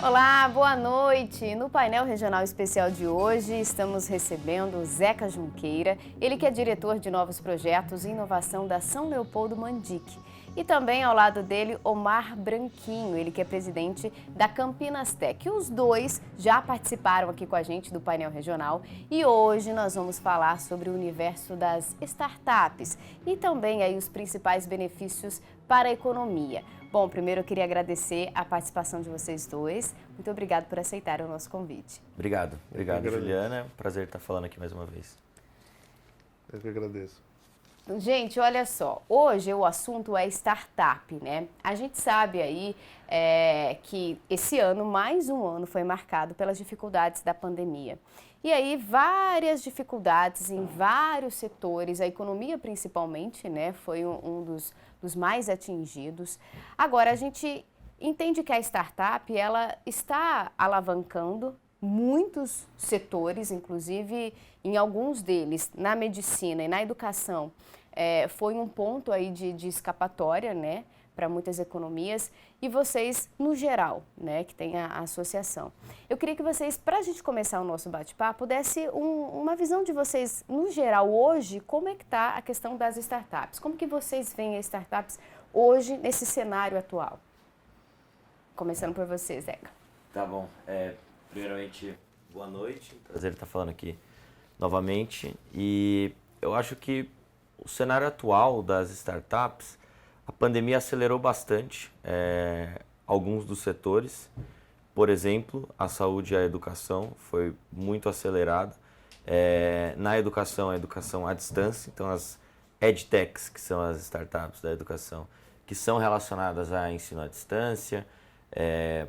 Olá, boa noite! No painel regional especial de hoje, estamos recebendo o Zeca Junqueira, ele que é diretor de novos projetos e inovação da São Leopoldo Mandic. E também ao lado dele, Omar Branquinho, ele que é presidente da Campinas Tech. Os dois já participaram aqui com a gente do painel regional e hoje nós vamos falar sobre o universo das startups e também aí os principais benefícios para a economia. Bom, primeiro eu queria agradecer a participação de vocês dois. Muito obrigado por aceitarem o nosso convite. Obrigado, Juliana. Prazer estar falando aqui mais uma vez. Eu que agradeço. Gente, olha só, hoje o assunto é startup, né? A gente sabe aí que esse ano, mais um ano, foi marcado pelas dificuldades da pandemia. E aí, várias dificuldades em vários setores, a economia principalmente, né? Foi um dos mais atingidos. Agora, a gente entende que a startup, ela está alavancando muitos setores, inclusive em alguns deles, na medicina e na educação, foi um ponto aí de escapatória, né, para muitas economias. E vocês, no geral, né, que tem a associação. Eu queria que vocês, para a gente começar o nosso bate-papo, desse uma visão de vocês, no geral, hoje, como é que está a questão das startups? Como que vocês veem as startups hoje, nesse cenário atual? Começando por você, Zeca. Tá bom. Primeiramente, boa noite. Prazer estar falando aqui novamente. E eu acho que o cenário atual das startups, a pandemia acelerou bastante alguns dos setores. Por exemplo, a saúde e a educação foi muito acelerada. Na educação, a educação à distância, então as edtechs, que são as startups da educação, que são relacionadas a ensino à distância,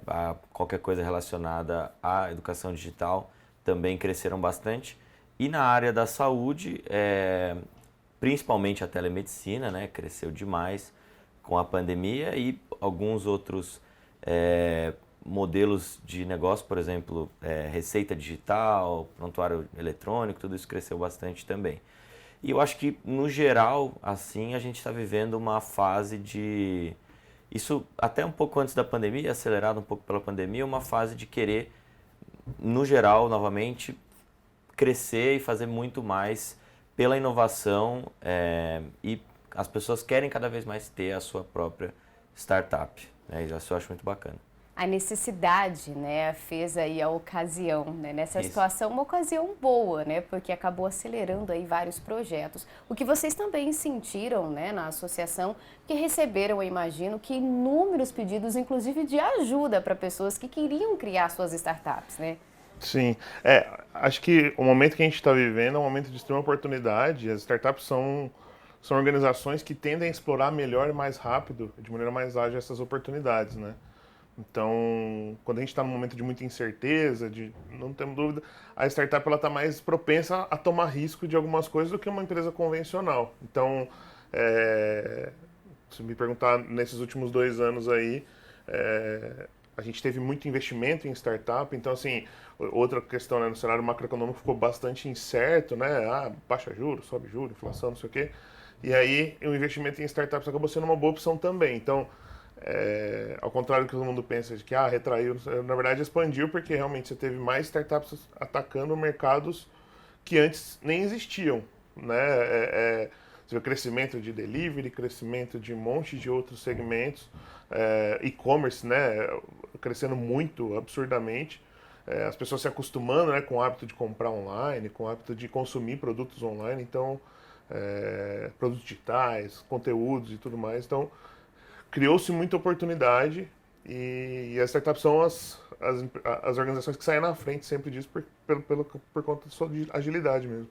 a qualquer coisa relacionada à educação digital, também cresceram bastante. E na área da saúde, principalmente a telemedicina, né, cresceu demais com a pandemia, e alguns outros modelos de negócio, por exemplo, receita digital, prontuário eletrônico, tudo isso cresceu bastante também. E eu acho que, no geral, assim, a gente está vivendo uma fase de... Isso até um pouco antes da pandemia, acelerado um pouco pela pandemia, uma fase de querer, no geral, novamente, crescer e fazer muito mais pela inovação, e as pessoas querem cada vez mais ter a sua própria startup, né? Isso eu acho muito bacana. A necessidade, né, fez aí a ocasião, né, nessa Isso. situação, uma ocasião boa, né, porque acabou acelerando aí vários projetos. O que vocês também sentiram, né, na associação, que receberam, eu imagino, que inúmeros pedidos, inclusive de ajuda para pessoas que queriam criar suas startups, né? Sim, acho que o momento que a gente está vivendo é um momento de extrema oportunidade. As startups são organizações que tendem a explorar melhor e mais rápido, de maneira mais ágil, essas oportunidades, né? Então, quando a gente está num momento de muita incerteza, não temos dúvida, a startup está mais propensa a tomar risco de algumas coisas do que uma empresa convencional. Então, se me perguntar, nesses últimos 2 anos aí, a gente teve muito investimento em startup. Então, assim, outra questão, né, no cenário macroeconômico ficou bastante incerto, né? Baixa juros, sobe juros, inflação, não sei o quê. E aí, o investimento em startups acabou sendo uma boa opção também. Então, ao contrário do que todo mundo pensa, de que retraiu, na verdade expandiu, porque realmente você teve mais startups atacando mercados que antes nem existiam, né? Você vê o crescimento de delivery, crescimento de um monte de outros segmentos, e-commerce, né, crescendo muito, absurdamente, as pessoas se acostumando, né, com o hábito de comprar online, com o hábito de consumir produtos online, então, produtos digitais, conteúdos e tudo mais, então criou-se muita oportunidade, e as startups são as organizações que saem na frente sempre disso por conta de sua agilidade mesmo.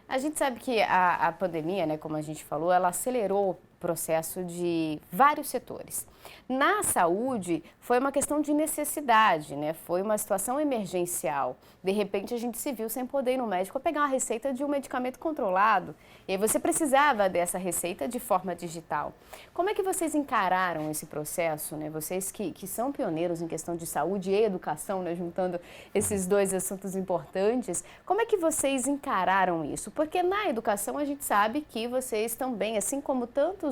A gente sabe que a pandemia, né, como a gente falou, ela acelerou o processo de vários setores. Na saúde, foi uma questão de necessidade, né? Foi uma situação emergencial. De repente, a gente se viu sem poder ir no médico pegar uma receita de um medicamento controlado. E aí você precisava dessa receita de forma digital. Como é que vocês encararam esse processo, né? Vocês que são pioneiros em questão de saúde e educação, né? Juntando esses dois assuntos importantes, como é que vocês encararam isso? Porque na educação a gente sabe que vocês também, assim como tantos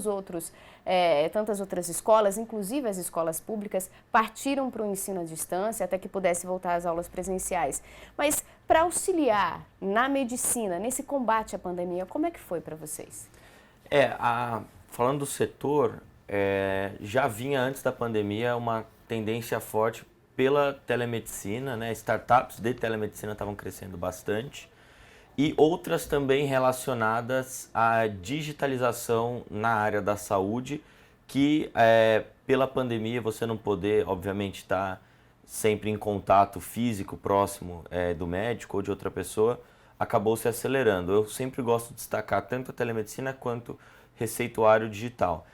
tantas outras escolas, inclusive as escolas públicas, partiram para o ensino à distância até que pudesse voltar às aulas presenciais. Mas para auxiliar na medicina, nesse combate à pandemia, como é que foi para vocês? Falando do setor, já vinha antes da pandemia uma tendência forte pela telemedicina, né? Startups de telemedicina estavam crescendo bastante e outras também relacionadas à digitalização na área da saúde, que pela pandemia você não poder, obviamente, estar sempre em contato físico próximo do médico ou de outra pessoa, acabou se acelerando. Eu sempre gosto de destacar tanto a telemedicina quanto receituário digital.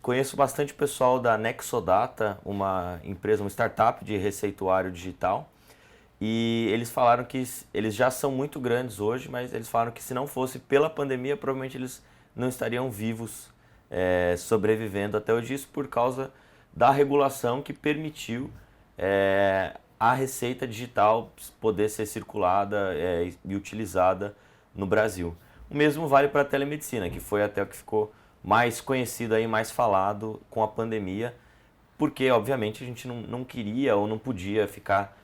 Conheço bastante pessoal da Nexodata, uma empresa, uma startup de receituário digital, e eles falaram que eles já são muito grandes hoje, mas eles falaram que se não fosse pela pandemia, provavelmente eles não estariam vivos, sobrevivendo até hoje, isso por causa da regulação que permitiu a receita digital poder ser circulada e utilizada no Brasil. O mesmo vale para a telemedicina, que foi até o que ficou mais conhecido aí, mais falado com a pandemia, porque obviamente a gente não queria ou não podia ficar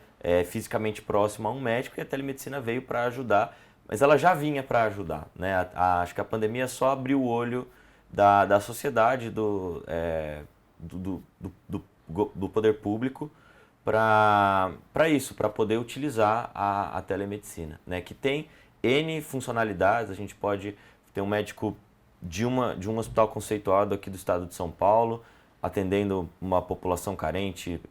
fisicamente próximo a um médico, e a telemedicina veio para ajudar, mas ela já vinha para ajudar, né? Acho que a pandemia só abriu o olho da sociedade, do poder público para isso, para poder utilizar a telemedicina, né? Que tem N funcionalidades. A gente pode ter um médico de um hospital conceituado aqui do estado de São Paulo, atendendo uma população carente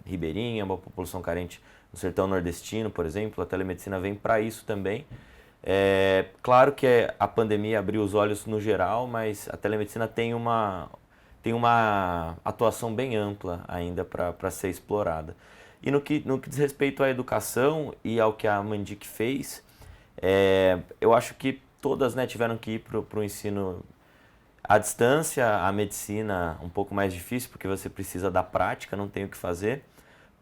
ribeirinha, uma população carente no sertão nordestino, por exemplo. A telemedicina vem para isso também. Claro que a pandemia abriu os olhos no geral, mas a telemedicina tem uma atuação bem ampla ainda para ser explorada. E no que diz respeito à educação e ao que a Mandic fez, eu acho que todas, né, tiveram que ir para o ensino à distância. A medicina um pouco mais difícil, porque você precisa da prática, não tem o que fazer.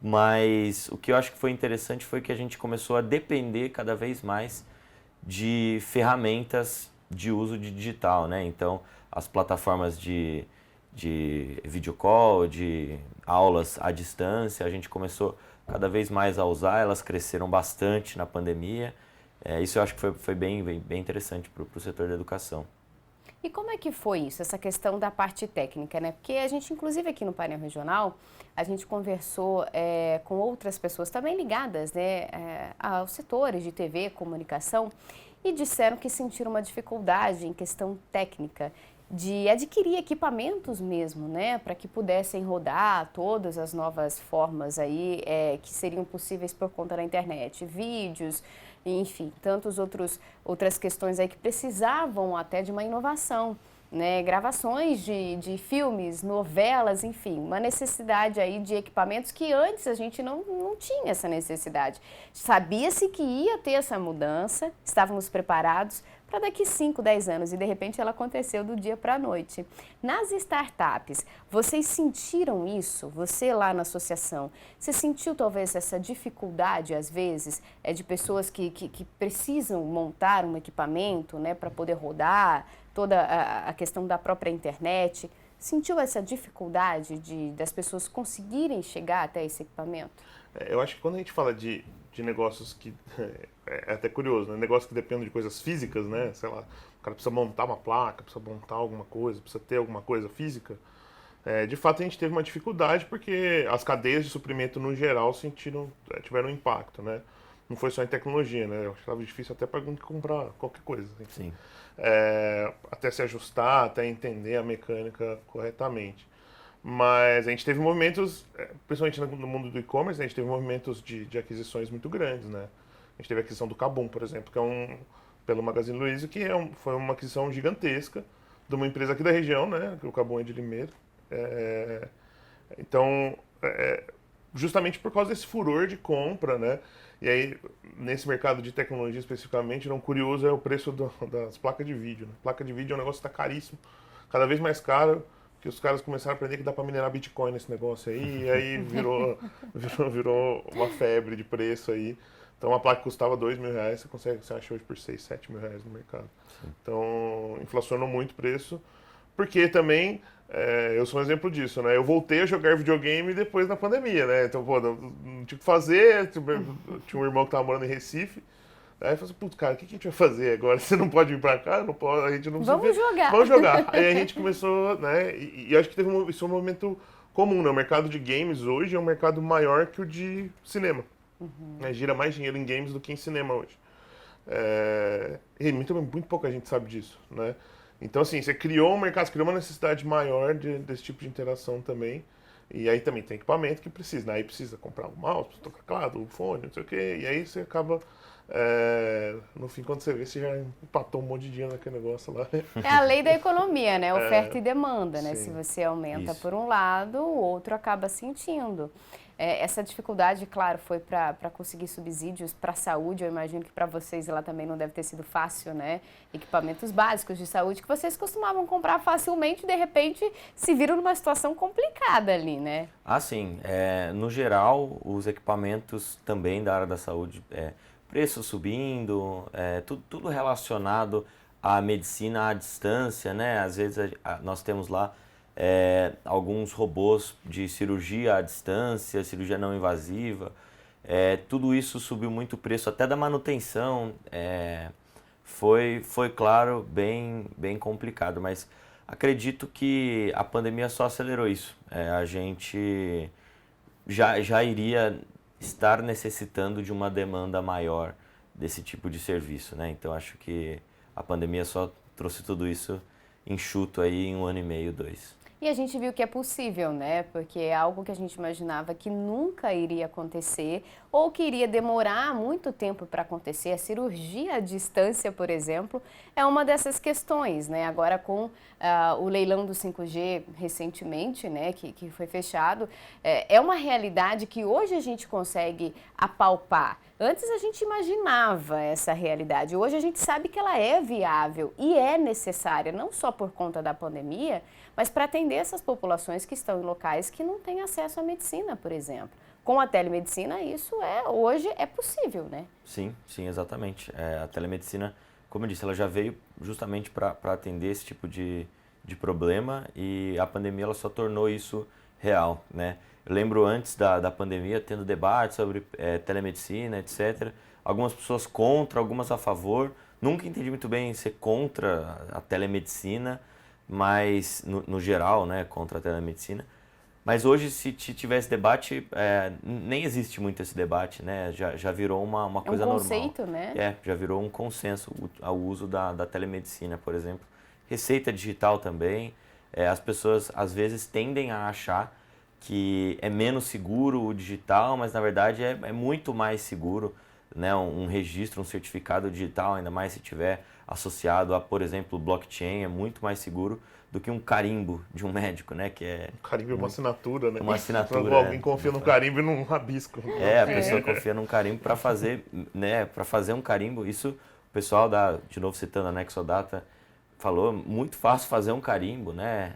Mas o que eu acho que foi interessante foi que a gente começou a depender cada vez mais de ferramentas de uso de digital, né? Então, as plataformas de video call, de aulas à distância, a gente começou cada vez mais a usar. Elas cresceram bastante na pandemia. Isso eu acho que foi bem interessante para o setor da educação. E como é que foi isso, essa questão da parte técnica, né? Porque a gente, inclusive aqui no painel regional, a gente conversou com outras pessoas também ligadas, né, aos setores de TV, comunicação, e disseram que sentiram uma dificuldade em questão técnica de adquirir equipamentos mesmo, né, para que pudessem rodar todas as novas formas aí que seriam possíveis por conta da internet, vídeos, enfim, outras questões aí que precisavam até de uma inovação, né, gravações de filmes, novelas, enfim, uma necessidade aí de equipamentos que antes a gente não tinha essa necessidade. Sabia-se que ia ter essa mudança, estávamos preparados para daqui 5, 10 anos, e de repente ela aconteceu do dia para a noite. Nas startups, vocês sentiram isso? Você lá na associação, você sentiu talvez essa dificuldade, às vezes, de pessoas que precisam montar um equipamento, né, para poder rodar, toda a questão da própria internet? Sentiu essa dificuldade das pessoas conseguirem chegar até esse equipamento? Eu acho que quando a gente fala de negócios que... É até curioso, né? Negócios que dependem de coisas físicas, né? Sei lá, o cara precisa montar uma placa, precisa montar alguma coisa, precisa ter alguma coisa física. De fato, a gente teve uma dificuldade porque as cadeias de suprimento, no geral, tiveram um impacto, né? Não foi só em tecnologia, né? Eu achava difícil até para comprar qualquer coisa. Enfim. Sim. Até se ajustar, até entender a mecânica corretamente. Mas a gente teve movimentos, principalmente no mundo do e-commerce, a gente teve movimentos de aquisições muito grandes, né? A gente teve a aquisição do Kabum, por exemplo, que pelo Magazine Luiza, que foi uma aquisição gigantesca de uma empresa aqui da região, né? Que o Kabum é de Limeira. Então, justamente por causa desse furor de compra, né? E aí, nesse mercado de tecnologia especificamente, um curioso é o preço das placas de vídeo, né? Placa de vídeo é um negócio que está caríssimo, cada vez mais caro, que os caras começaram a aprender que dá para minerar Bitcoin nesse negócio aí, e aí virou uma febre de preço aí. Então, uma placa que custava R$2.000, você acha hoje por 6, 7 mil reais no mercado. Sim. Então, inflacionou muito o preço, porque também eu sou um exemplo disso, né? Eu voltei a jogar videogame depois da pandemia, né? Então, pô, não tinha o que fazer, tinha um irmão que tava morando em Recife. Aí eu falei assim, putz, cara, o que a gente vai fazer agora? Você não pode vir pra cá? Não pode, a gente não se vê. Vamos jogar. Vamos jogar. Aí a gente começou, né? E eu acho que isso é um momento comum, né? O mercado de games hoje é um mercado maior que o de cinema. Né? Gira mais dinheiro em games do que em cinema hoje. E muito pouca gente sabe disso, né? Então, assim, você criou um mercado, você criou uma necessidade maior desse tipo de interação também. E aí também tem equipamento que precisa, né? Aí precisa comprar o mouse, o teclado, o fone, não sei o quê. E aí você acaba... no fim, quando você vê, você já empatou um monte de dinheiro naquele negócio lá. É a lei da economia, né? Oferta e demanda, né? Sim. Se você aumenta Isso. por um lado, o outro acaba sentindo. Essa dificuldade, claro, foi para conseguir subsídios para a saúde. Eu imagino que para vocês lá também não deve ter sido fácil, né? Equipamentos básicos de saúde que vocês costumavam comprar facilmente e, de repente, se viram numa situação complicada ali, né? Ah, sim. No geral, os equipamentos também da área da saúde, preço subindo, tudo relacionado à medicina à distância, né? Às vezes nós temos lá alguns robôs de cirurgia à distância, cirurgia não invasiva. Tudo isso subiu muito o preço, até da manutenção. Foi claro, bem complicado, mas acredito que a pandemia só acelerou isso. A gente já iria estar necessitando de uma demanda maior desse tipo de serviço, né? Então acho que a pandemia só trouxe tudo isso enxuto aí em 1 ano e meio, 2. E a gente viu que é possível, né? Porque é algo que a gente imaginava que nunca iria acontecer ou que iria demorar muito tempo para acontecer. A cirurgia à distância, por exemplo, é uma dessas questões, né? Agora com o leilão do 5G recentemente, né, que foi fechado, é uma realidade que hoje a gente consegue apalpar. Antes a gente imaginava essa realidade, hoje a gente sabe que ela é viável e é necessária, não só por conta da pandemia, mas para atender essas populações que estão em locais que não têm acesso à medicina, por exemplo. Com a telemedicina, isso hoje é possível, né? Sim, exatamente. A telemedicina, como eu disse, ela já veio justamente para atender esse tipo de problema e a pandemia ela só tornou isso real, né? Eu lembro antes da pandemia tendo debate sobre telemedicina, etc. Algumas pessoas contra, algumas a favor. Nunca entendi muito bem ser contra a telemedicina, mas no geral, né, contra a telemedicina. Mas hoje, se tivesse debate, nem existe muito esse debate, né? Já virou uma coisa normal. É um conceito, né? Já virou um consenso ao uso da telemedicina, por exemplo. Receita digital também. As pessoas, às vezes, tendem a achar que é menos seguro o digital, mas, na verdade, é muito mais seguro, né? Um registro, um certificado digital, ainda mais se tiver associado a, por exemplo, blockchain, é muito mais seguro do que um carimbo de um médico, né? Que um carimbo é uma assinatura, né? Uma assinatura. Quando alguém confia num carimbo e num rabisco. A pessoa confia num carimbo para fazer, né? Para fazer um carimbo. Isso, o pessoal de novo citando a Nexodata, falou, muito fácil fazer um carimbo, né?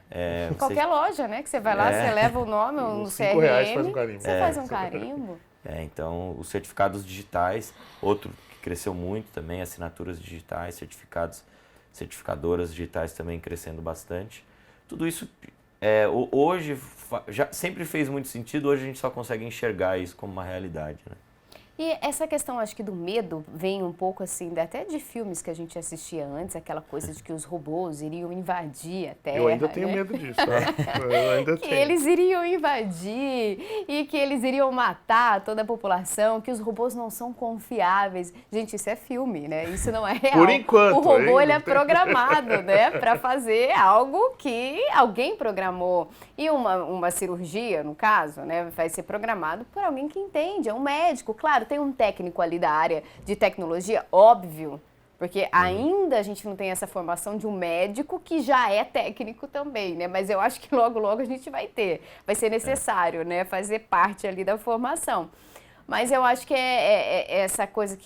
Qualquer loja, né? Que você vai lá, você leva o nome, um CRM, R$5 faz um carimbo. Você faz um carimbo. Então, os certificados digitais, outro que cresceu muito também, assinaturas digitais, certificadoras digitais também crescendo bastante. Tudo isso hoje já sempre fez muito sentido, hoje a gente só consegue enxergar isso como uma realidade, né? E essa questão, acho que do medo, vem um pouco assim, até de filmes que a gente assistia antes, aquela coisa de que os robôs iriam invadir a Terra. Eu ainda tenho medo disso, tá? Eu ainda que tenho. eles iriam invadir e que eles iriam matar toda a população, que os robôs não são confiáveis. Gente, isso é filme, né? Isso não é real. Por enquanto. O robô, ele é programado, né? Para fazer algo que alguém programou. E uma cirurgia, no caso, né? Vai ser programado por alguém que entende, é um médico, claro. Tem um técnico ali da área de tecnologia, óbvio, porque ainda a gente não tem essa formação de um médico que já é técnico também, né? Mas eu acho que logo a gente vai ter. Vai ser necessário, né? Fazer parte ali da formação. Mas eu acho que essa coisa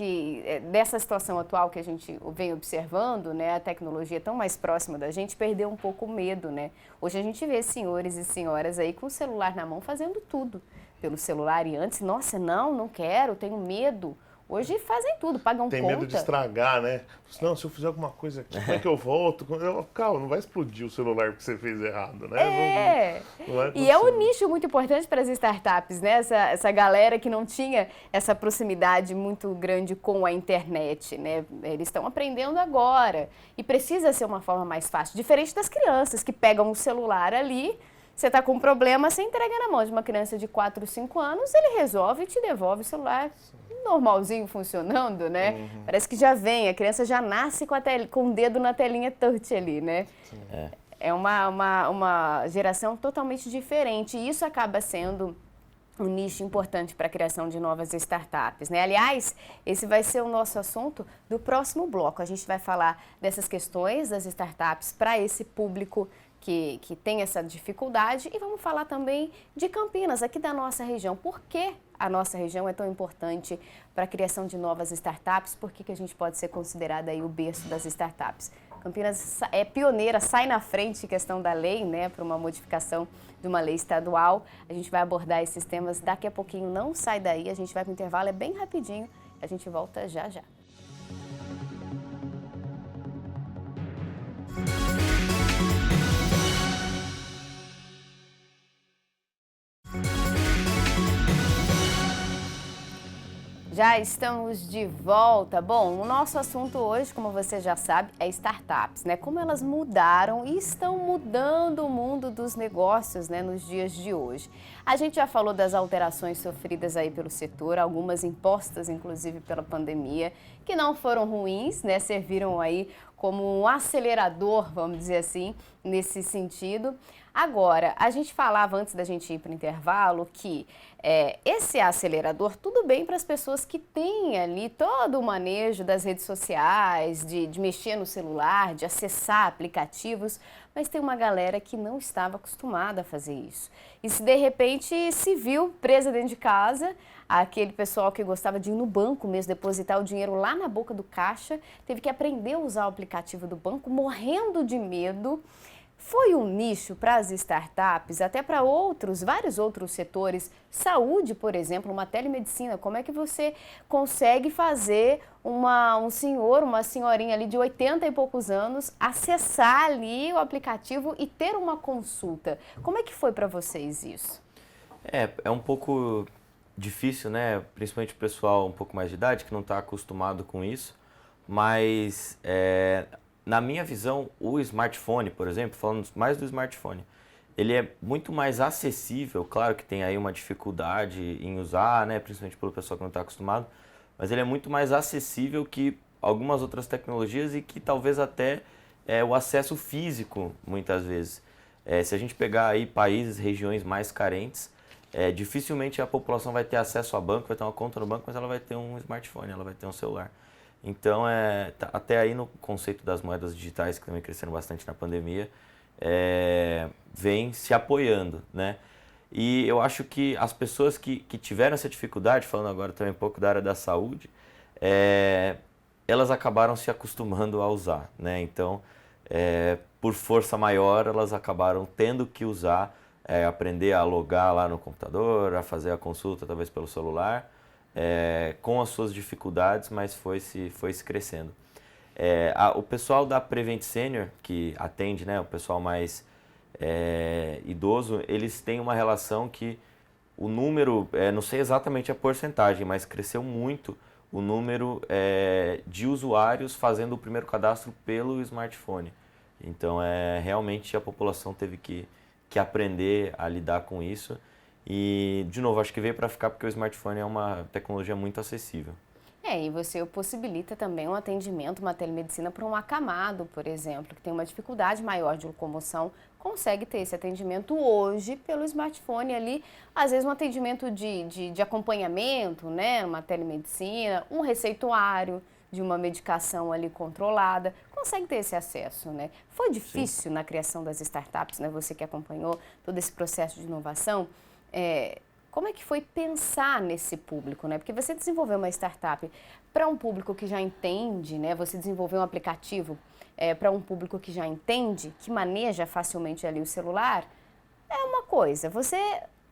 dessa situação atual que a gente vem observando, né? A tecnologia tão mais próxima da gente, perdeu um pouco o medo, né? Hoje a gente vê senhores e senhoras aí com o celular na mão fazendo tudo pelo celular e antes, nossa, não quero, tenho medo. Hoje fazem tudo, pagam Tem conta. medo de estragar, né? Não, se eu fizer alguma coisa aqui, como é que eu volto? Calma, não vai explodir o celular porque você fez errado, né? Não E é um nicho muito importante para as startups, né? Essa galera que não tinha essa proximidade muito grande com a internet, né? Eles estão aprendendo agora e precisa ser uma forma mais fácil. Diferente das crianças que pegam o celular ali, você está com um problema, você entrega na mão de uma criança de 4, 5 anos, ele resolve e te devolve o celular normalzinho funcionando, né? Parece que já vem, a criança já nasce com o dedo na telinha touch ali, né? É uma geração totalmente diferente e isso acaba sendo um nicho importante para a criação de novas startups, né? Aliás, esse vai ser o nosso assunto do próximo bloco. A gente vai falar dessas questões das startups para esse público que tem essa dificuldade e vamos falar também de Campinas, aqui da nossa região. Por que a nossa região é tão importante para a criação de novas startups? Por que a gente pode ser considerada aí o berço das startups? Campinas é pioneira, sai na frente em questão da lei, né, para uma modificação de uma lei estadual. A gente vai abordar esses temas daqui a pouquinho, não sai daí, a gente vai para o intervalo, é bem rapidinho, a gente volta já já. Já estamos de volta. Bom, o nosso assunto hoje, como você já sabe, é startups, né? Como elas mudaram e estão mudando o mundo dos negócios, né, nos dias de hoje. A gente já falou das alterações sofridas aí pelo setor, algumas impostas, inclusive, pela pandemia, que não foram ruins, né? Serviram aí como um acelerador, vamos dizer assim, nesse sentido. Agora, a gente falava antes da gente ir para o intervalo que esse acelerador, tudo bem para as pessoas que têm ali todo o manejo das redes sociais, de mexer no celular, de acessar aplicativos, mas tem uma galera que não estava acostumada a fazer isso. E se de repente se viu presa dentro de casa, aquele pessoal que gostava de ir no banco mesmo, depositar o dinheiro lá na boca do caixa, teve que aprender a usar o aplicativo do banco, morrendo de medo. Foi um nicho para as startups, até para vários outros setores. Saúde, por exemplo, uma telemedicina. Como é que você consegue fazer um senhor, uma senhorinha ali de 80 e poucos anos acessar ali o aplicativo e ter uma consulta? Como é que foi para vocês isso? É um pouco difícil, né? Principalmente o pessoal um pouco mais de idade que não está acostumado com isso, mas na minha visão, o smartphone, por exemplo, falando mais do smartphone, ele é muito mais acessível. Claro que tem aí uma dificuldade em usar, né, principalmente pelo pessoal que não está acostumado, mas ele é muito mais acessível que algumas outras tecnologias e que talvez até o acesso físico, muitas vezes. Se a gente pegar aí países, regiões mais carentes, dificilmente a população vai ter acesso a banco, vai ter uma conta no banco, mas ela vai ter um smartphone, ela vai ter um celular. Então, até aí no conceito das moedas digitais, que também cresceram bastante na pandemia, vem se apoiando, né? E eu acho que as pessoas que tiveram essa dificuldade, falando agora também um pouco da área da saúde, elas acabaram se acostumando a usar, né? Então, por força maior, elas acabaram tendo que usar, aprender a logar lá no computador, a fazer a consulta talvez pelo celular, com as suas dificuldades, mas foi se crescendo. O pessoal da Prevent Senior, que atende, né, o pessoal mais idoso, eles têm uma relação que o número, não sei exatamente a porcentagem, mas cresceu muito o número de usuários fazendo o primeiro cadastro pelo smartphone. Então, realmente a população teve que aprender a lidar com isso. E, de novo, acho que veio para ficar porque o smartphone é uma tecnologia muito acessível. E você possibilita também um atendimento, uma telemedicina para um acamado, por exemplo, que tem uma dificuldade maior de locomoção, consegue ter esse atendimento hoje pelo smartphone ali, às vezes um atendimento de acompanhamento, né, uma telemedicina, um receituário de uma medicação ali controlada, consegue ter esse acesso, né? Foi difícil na criação das startups, né, você que acompanhou todo esse processo de inovação, como é que foi pensar nesse público, né? Porque você desenvolveu uma startup para um público que já entende, né? Você desenvolveu um aplicativo para um público que já entende, que maneja facilmente ali o celular, é uma coisa. Você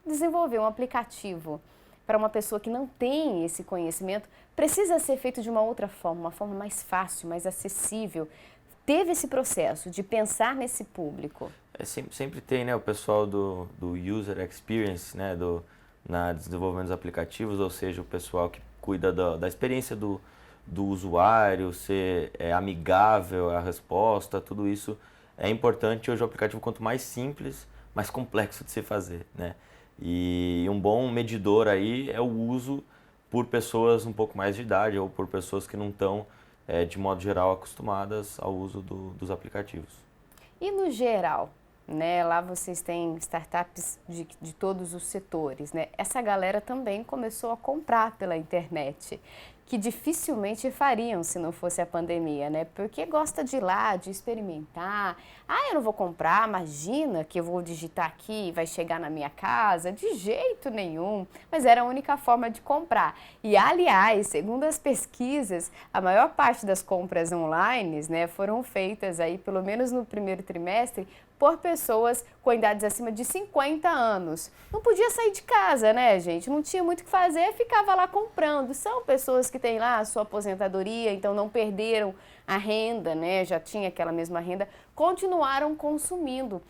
desenvolveu um aplicativo para uma pessoa que não tem esse conhecimento, precisa ser feito de uma outra forma, uma forma mais fácil, mais acessível. Teve esse processo de pensar nesse público? Sempre tem, né, o pessoal do User Experience, né, na desenvolvimento dos aplicativos, ou seja, o pessoal que cuida da experiência do usuário, ser amigável à resposta, tudo isso é importante. Hoje o aplicativo, quanto mais simples, mais complexo de se fazer, né? E um bom medidor aí é o uso por pessoas um pouco mais de idade ou por pessoas que não estão, de modo geral, acostumadas ao uso dos aplicativos. E no geral, né? Lá vocês têm startups de todos os setores, né? Essa galera também começou a comprar pela internet, que dificilmente fariam se não fosse a pandemia, né? Porque gosta de ir lá, de experimentar. Ah, eu não vou comprar, imagina que eu vou digitar aqui e vai chegar na minha casa. De jeito nenhum. Mas era a única forma de comprar. E, aliás, segundo as pesquisas, a maior parte das compras online, né, foram feitas aí, pelo menos no primeiro trimestre, por pessoas com idades acima de 50 anos. Não podia sair de casa, né, gente? Não tinha muito o que fazer, ficava lá comprando. São pessoas que têm lá a sua aposentadoria, então não perderam a renda, né? Já tinha aquela mesma renda, continuaram consumindo.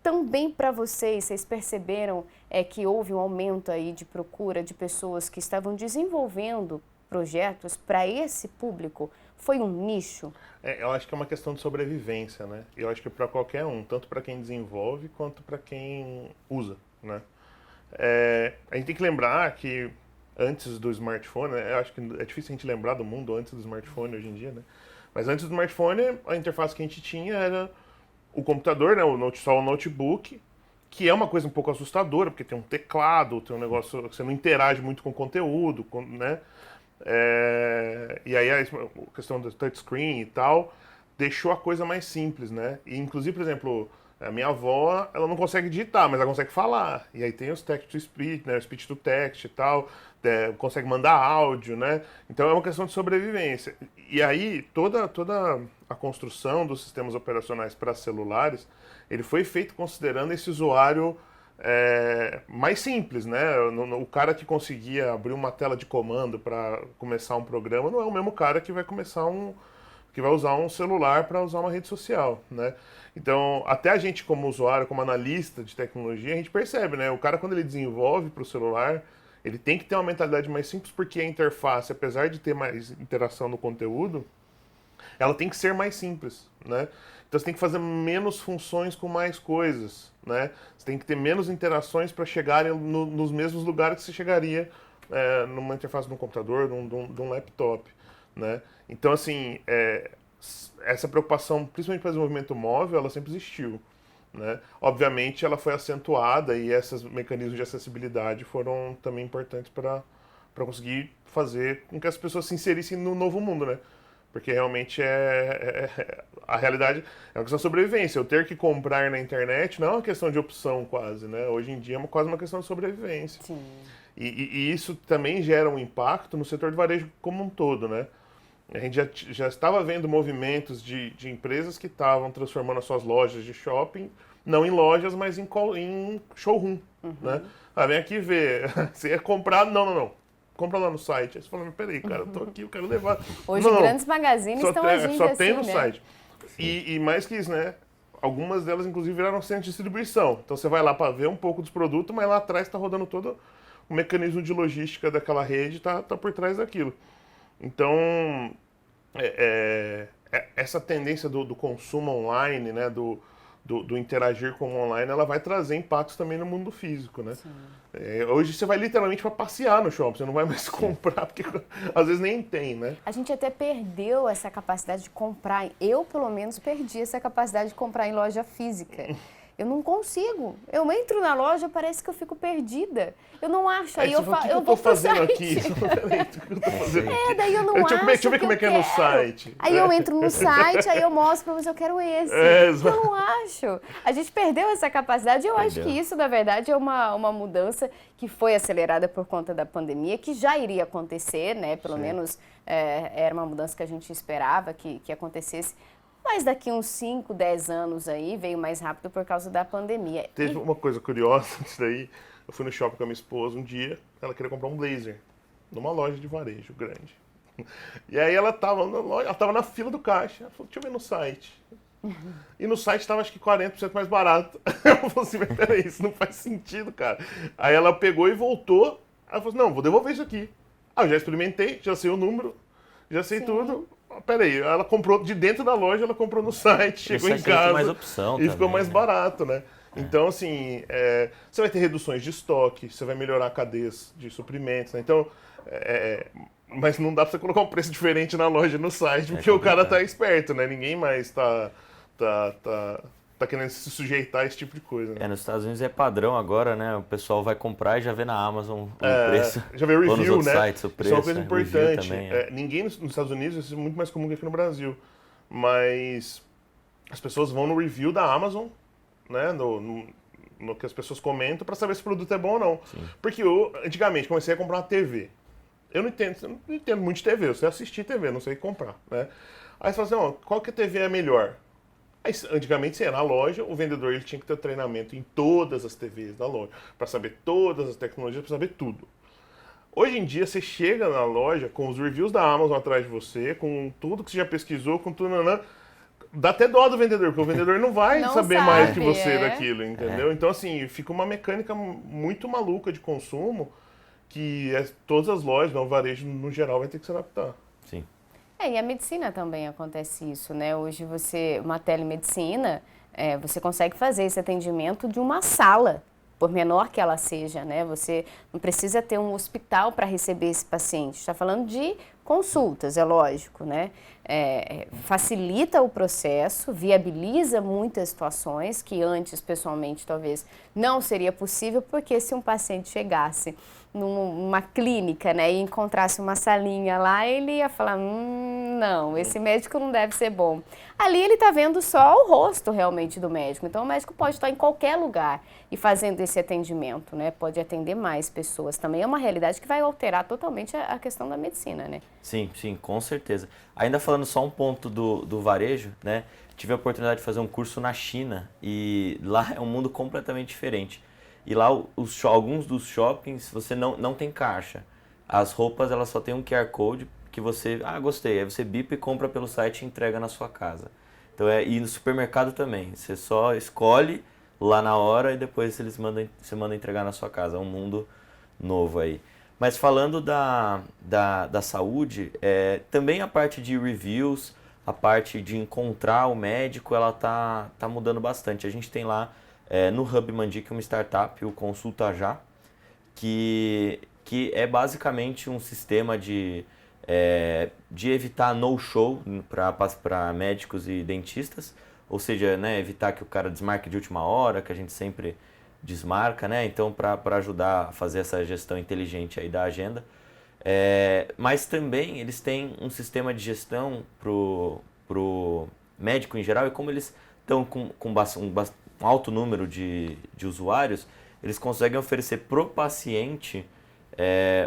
Também para vocês perceberam que houve um aumento aí de procura de pessoas que estavam desenvolvendo projetos para esse público? Foi um nicho? Eu acho que é uma questão de sobrevivência, né? Eu acho que para qualquer um, tanto para quem desenvolve quanto para quem usa, né? A gente tem que lembrar que antes do smartphone, né? Eu acho que é difícil a gente lembrar do mundo antes do smartphone hoje em dia, né? Mas antes do smartphone, a interface que a gente tinha era o computador, né? Só o notebook, que é uma coisa um pouco assustadora, porque tem um teclado, tem um negócio que você não interage muito com o conteúdo, né? E aí a questão do touchscreen e tal deixou a coisa mais simples, né? E inclusive, por exemplo, a minha avó, ela não consegue digitar, mas ela consegue falar. E aí tem os text to speech, né? Speech to text e tal, consegue mandar áudio, né? Então é uma questão de sobrevivência. E aí toda a construção dos sistemas operacionais para celulares, ele foi feito considerando esse usuário mais simples, né? O cara que conseguia abrir uma tela de comando para começar um programa não é o mesmo cara que vai usar um celular para usar uma rede social, né? Então, até a gente como usuário, como analista de tecnologia, a gente percebe, né? O cara, quando ele desenvolve para o celular, ele tem que ter uma mentalidade mais simples, porque a interface, apesar de ter mais interação no conteúdo, ela tem que ser mais simples, né? Então você tem que fazer menos funções com mais coisas, né? Você tem que ter menos interações para chegarem nos mesmos lugares que você chegaria numa interface de um computador, de um laptop, né? Então, assim, essa preocupação, principalmente para o desenvolvimento móvel, ela sempre existiu, né? Obviamente, ela foi acentuada e esses mecanismos de acessibilidade foram também importantes para conseguir fazer com que as pessoas se inserissem no novo mundo, né? Porque realmente a realidade é uma questão de sobrevivência. Eu ter que comprar na internet não é uma questão de opção quase, né? Hoje em dia é quase uma questão de sobrevivência. Sim. E isso também gera um impacto no setor de varejo como um todo, né? A gente já estava vendo movimentos de empresas que estavam transformando as suas lojas de shopping, não em lojas, mas em showroom, né? Vem aqui ver, você ia comprar, não. Compra lá no site. Aí você fala, peraí, cara, eu tô aqui, eu quero levar. Hoje grandes magazines estão agindo só assim, tem no né? site. E mais que isso, né? Algumas delas, inclusive, viraram centro de distribuição. Então você vai lá para ver um pouco dos produtos, mas lá atrás está rodando todo o mecanismo de logística daquela rede, tá por trás daquilo. Então, essa tendência do consumo online, né? Do interagir com o online, ela vai trazer impactos também no mundo físico, né? Hoje você vai literalmente para passear no shopping, você não vai mais comprar, porque às vezes nem tem, né? A gente até perdeu essa capacidade de comprar. Eu, pelo menos, perdi essa capacidade de comprar em loja física. Eu não consigo. Eu entro na loja, parece que eu fico perdida. Eu não acho. Aí eu falo, eu vou pro site. Aqui? Peraí, o que eu tô fazendo aqui? Daí eu não acho. Deixa eu ver como é que é no site. Aí eu entro no site, aí eu mostro pra você, eu quero esse. Eu não acho. A gente perdeu essa capacidade. Eu acho que isso, na verdade, é uma mudança que foi acelerada por conta da pandemia, que já iria acontecer, né? Pelo menos era uma mudança que a gente esperava que acontecesse. Mas daqui uns 5, 10 anos aí, veio mais rápido por causa da pandemia. Teve uma coisa curiosa disso daí. Eu fui no shopping com a minha esposa um dia, ela queria comprar um blazer numa loja de varejo grande. E aí ela tava na loja, ela tava na fila do caixa. Ela falou, deixa eu ver no site. E no site tava acho que 40% mais barato. Eu falei assim, mas peraí, isso não faz sentido, cara. Aí ela pegou e voltou. Ela falou assim, não, vou devolver isso aqui. Ah, eu já experimentei, já sei o número, já sei tudo. Peraí, ela comprou de dentro da loja, ela comprou no site, chegou em casa tem mais opção e também, ficou mais né? barato, né? Então, assim, você vai ter reduções de estoque, você vai melhorar cadeias de suprimentos, né? Então, mas não dá pra você colocar um preço diferente na loja no site, porque o cara tá esperto, né? Ninguém mais tá querendo se sujeitar a esse tipo de coisa, né? Nos Estados Unidos é padrão agora, né? O pessoal vai comprar e já vê na Amazon o preço. Já vê review, ou nos outros né? sites o preço. Isso é uma coisa importante. Também, ninguém nos Estados Unidos, isso é muito mais comum que aqui no Brasil, mas as pessoas vão no review da Amazon, né? No que as pessoas comentam para saber se o produto é bom ou não. Sim. Porque eu, antigamente, comecei a comprar uma TV. Eu não entendo muito de TV, eu sei assistir TV, não sei comprar, né? Aí você fala assim, qual que a TV é melhor? Aí, antigamente, você ia na loja, o vendedor ele tinha que ter treinamento em todas as TVs da loja, para saber todas as tecnologias, para saber tudo. Hoje em dia, você chega na loja com os reviews da Amazon atrás de você, com tudo que você já pesquisou, com tudo, dá até dó do vendedor, porque o vendedor não vai saber mais que você daquilo, entendeu? Então, assim, fica uma mecânica muito maluca de consumo que todas as lojas, o varejo no geral, vai ter que se adaptar. Sim. E a medicina também acontece isso, né? Hoje uma telemedicina, você consegue fazer esse atendimento de uma sala, por menor que ela seja, né? Você não precisa ter um hospital para receber esse paciente. Está falando de consultas, é lógico, né? Facilita o processo, viabiliza muitas situações que antes, pessoalmente, talvez não seria possível, porque se um paciente chegasse numa clínica, né, e encontrasse uma salinha lá, ele ia falar, não, esse médico não deve ser bom. Ali ele está vendo só o rosto realmente do médico, então o médico pode estar em qualquer lugar e fazendo esse atendimento, né, pode atender mais pessoas. Também é uma realidade que vai alterar totalmente a questão da medicina, né? Sim, com certeza. Ainda falando só um ponto do varejo, né, tive a oportunidade de fazer um curso na China e lá é um mundo completamente diferente. E lá alguns dos shoppings você não tem caixa. As roupas elas só tem um QR Code que você, gostei, aí você bipa e compra pelo site e entrega na sua casa. Então e no supermercado também, você só escolhe lá na hora e depois você manda entregar na sua casa. É um mundo novo aí. Mas falando da saúde, também a parte de reviews, a parte de encontrar o médico, ela tá mudando bastante. A gente tem lá no Hub Mandic uma startup, o Consulta Já, que é basicamente um sistema de evitar no-show para médicos e dentistas, ou seja, né, evitar que o cara desmarque de última hora, que a gente sempre desmarca, né? Então, para ajudar a fazer essa gestão inteligente aí da agenda. Mas também eles têm um sistema de gestão pro médico em geral, e como eles estão com um alto número de usuários, eles conseguem oferecer pro paciente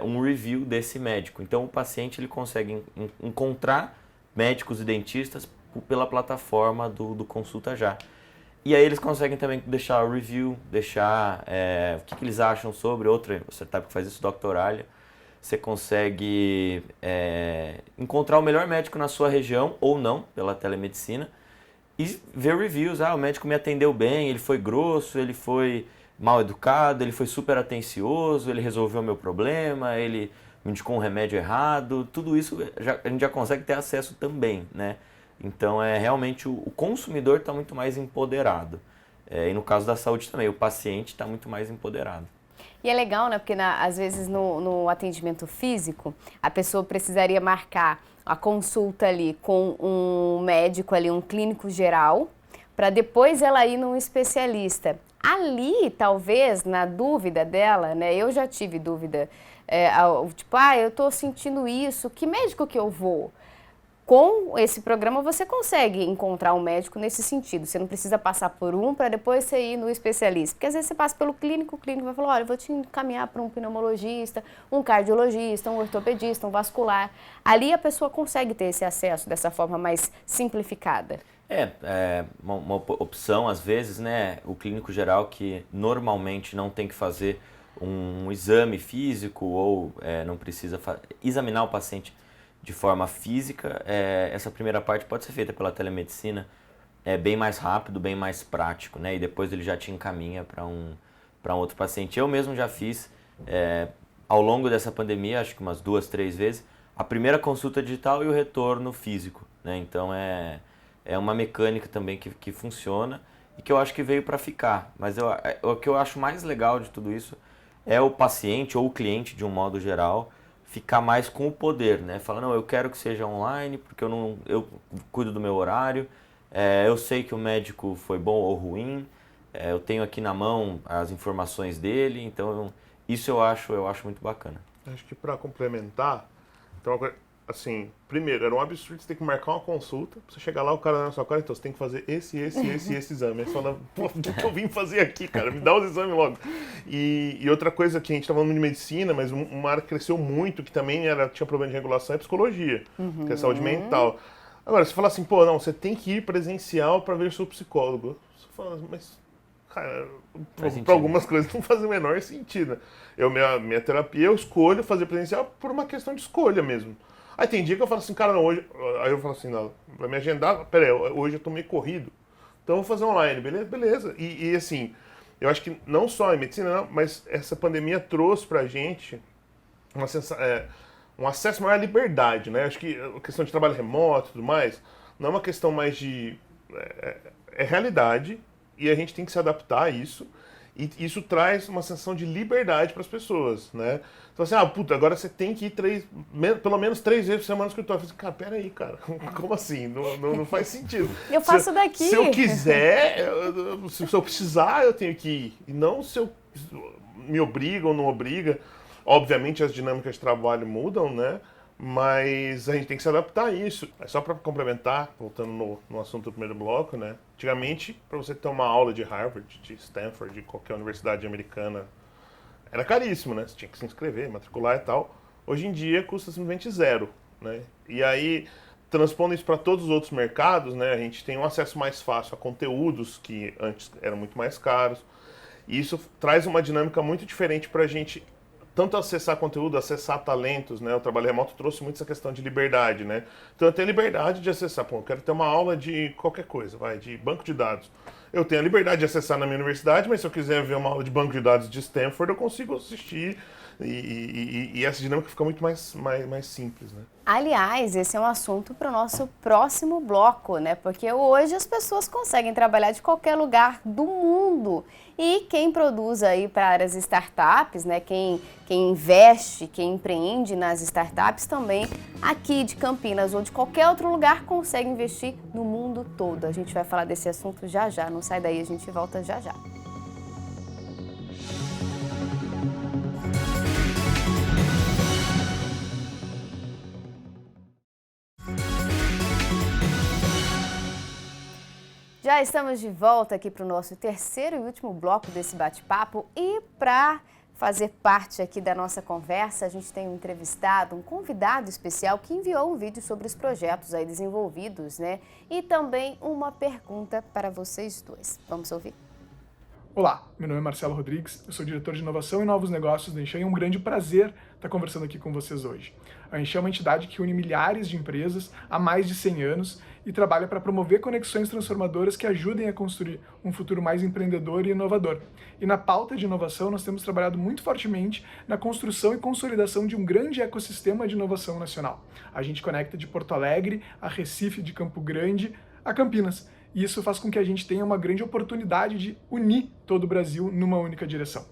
um review desse médico. Então o paciente ele consegue encontrar médicos e dentistas pela plataforma do Consulta Já. E aí eles conseguem também deixar o review, deixar o que eles acham sobre outra startup que faz isso, Doctoralha. Você consegue encontrar o melhor médico na sua região ou não, pela telemedicina, e ver reviews. O médico me atendeu bem, ele foi grosso, ele foi mal educado, ele foi super atencioso, ele resolveu o meu problema, ele me indicou um remédio errado. Tudo isso a gente já consegue ter acesso também, né? Então, realmente o consumidor está muito mais empoderado. E no caso da saúde também, o paciente está muito mais empoderado. E é legal, né? Porque às vezes no atendimento físico, a pessoa precisaria marcar a consulta ali com um médico ali, um clínico geral, para depois ela ir num especialista. Ali, talvez, na dúvida dela, né? Eu já tive dúvida, tipo, eu tô sentindo isso, que médico que eu vou? Com esse programa você consegue encontrar um médico nesse sentido. Você não precisa passar por um para depois você ir no especialista. Porque às vezes você passa pelo clínico, o clínico vai falar, olha, eu vou te encaminhar para um pneumologista, um cardiologista, um ortopedista, um vascular. Ali a pessoa consegue ter esse acesso dessa forma mais simplificada. Uma opção, às vezes, né? O clínico geral que normalmente não tem que fazer um exame físico ou não precisa examinar o paciente de forma física, essa primeira parte pode ser feita pela telemedicina, é bem mais rápido, bem mais prático, né? E depois ele já te encaminha para um outro paciente. Eu mesmo já fiz, ao longo dessa pandemia, acho que umas 2, 3 vezes, a primeira consulta digital e o retorno físico, né? Então é uma mecânica também que funciona e que eu acho que veio para ficar. Mas o que eu acho mais legal de tudo isso é o paciente ou o cliente, de um modo geral, ficar mais com o poder, né? Falar, não, eu quero que seja online porque eu cuido do meu horário, eu sei que o médico foi bom ou ruim, eu tenho aqui na mão as informações dele, então isso eu acho muito bacana. Acho que para complementar, então, assim, primeiro, era um absurdo você ter que marcar uma consulta, pra você chegar lá, o cara na sua cara, então você tem que fazer esse exame. Aí você fala, pô, o que eu vim fazer aqui, cara? Me dá os exames logo. E outra coisa que a gente tá falando de medicina, mas uma área que cresceu muito, que também tinha problema de regulação, é psicologia, que é saúde mental. Agora, você fala assim, pô, não, você tem que ir presencial para ver o seu psicólogo. Você fala, mas, cara, para algumas coisas não faz o menor sentido. Minha terapia, eu escolho fazer presencial por uma questão de escolha mesmo. Aí tem dia que eu falo assim, cara, não, hoje... Aí eu falo assim, não, vai me agendar, peraí, hoje eu tô meio corrido, então eu vou fazer online, beleza? Beleza. E assim, eu acho que não só em medicina, não, mas essa pandemia trouxe pra gente um acesso maior à liberdade, né? Acho que a questão de trabalho remoto e tudo mais, não é uma questão mais de... É realidade, e a gente tem que se adaptar a isso. E isso traz uma sensação de liberdade para as pessoas, né? Então assim, puta, agora você tem que ir pelo menos 3 vezes por semana no escritório. Eu falei, cara, peraí, cara, como assim? Não faz sentido. Eu faço daqui. Se eu quiser, se eu precisar, eu tenho que ir. E não se eu me obriga ou não obriga. Obviamente as dinâmicas de trabalho mudam, né? Mas a gente tem que se adaptar a isso. Só para complementar, voltando no assunto do primeiro bloco, né? Antigamente, para você ter uma aula de Harvard, de Stanford, de qualquer universidade americana, era caríssimo, né? Você tinha que se inscrever, matricular e tal. Hoje em dia custa simplesmente 0, né? E aí, transpondo isso para todos os outros mercados, né? A gente tem um acesso mais fácil a conteúdos que antes eram muito mais caros. E isso traz uma dinâmica muito diferente para a gente tanto acessar conteúdo, acessar talentos, né? O trabalho remoto trouxe muito essa questão de liberdade, né? Então eu tenho a liberdade de acessar, pô, eu quero ter uma aula de qualquer coisa, de banco de dados. Eu tenho a liberdade de acessar na minha universidade, mas se eu quiser ver uma aula de banco de dados de Stanford, eu consigo assistir e essa dinâmica fica muito mais simples, né? Aliás, esse é um assunto para o nosso próximo bloco, né? Porque hoje as pessoas conseguem trabalhar de qualquer lugar do mundo. E quem produz aí para as startups, né? Quem investe, quem empreende nas startups também aqui de Campinas ou de qualquer outro lugar consegue investir no mundo todo. A gente vai falar desse assunto já já. Não sai daí, a gente volta já já. Já estamos de volta aqui para o nosso terceiro e último bloco desse bate-papo e para fazer parte aqui da nossa conversa, a gente tem um entrevistado, um convidado especial que enviou um vídeo sobre os projetos aí desenvolvidos, né? E também uma pergunta para vocês dois. Vamos ouvir? Olá, meu nome é Marcelo Rodrigues, eu sou diretor de inovação e novos negócios da Enchan e é um grande prazer estar conversando aqui com vocês hoje. A Enchan é uma entidade que une milhares de empresas há mais de 100 anos e trabalha para promover conexões transformadoras que ajudem a construir um futuro mais empreendedor e inovador. E na pauta de inovação nós temos trabalhado muito fortemente na construção e consolidação de um grande ecossistema de inovação nacional. A gente conecta de Porto Alegre a Recife, de Campo Grande a Campinas. E isso faz com que a gente tenha uma grande oportunidade de unir todo o Brasil numa única direção.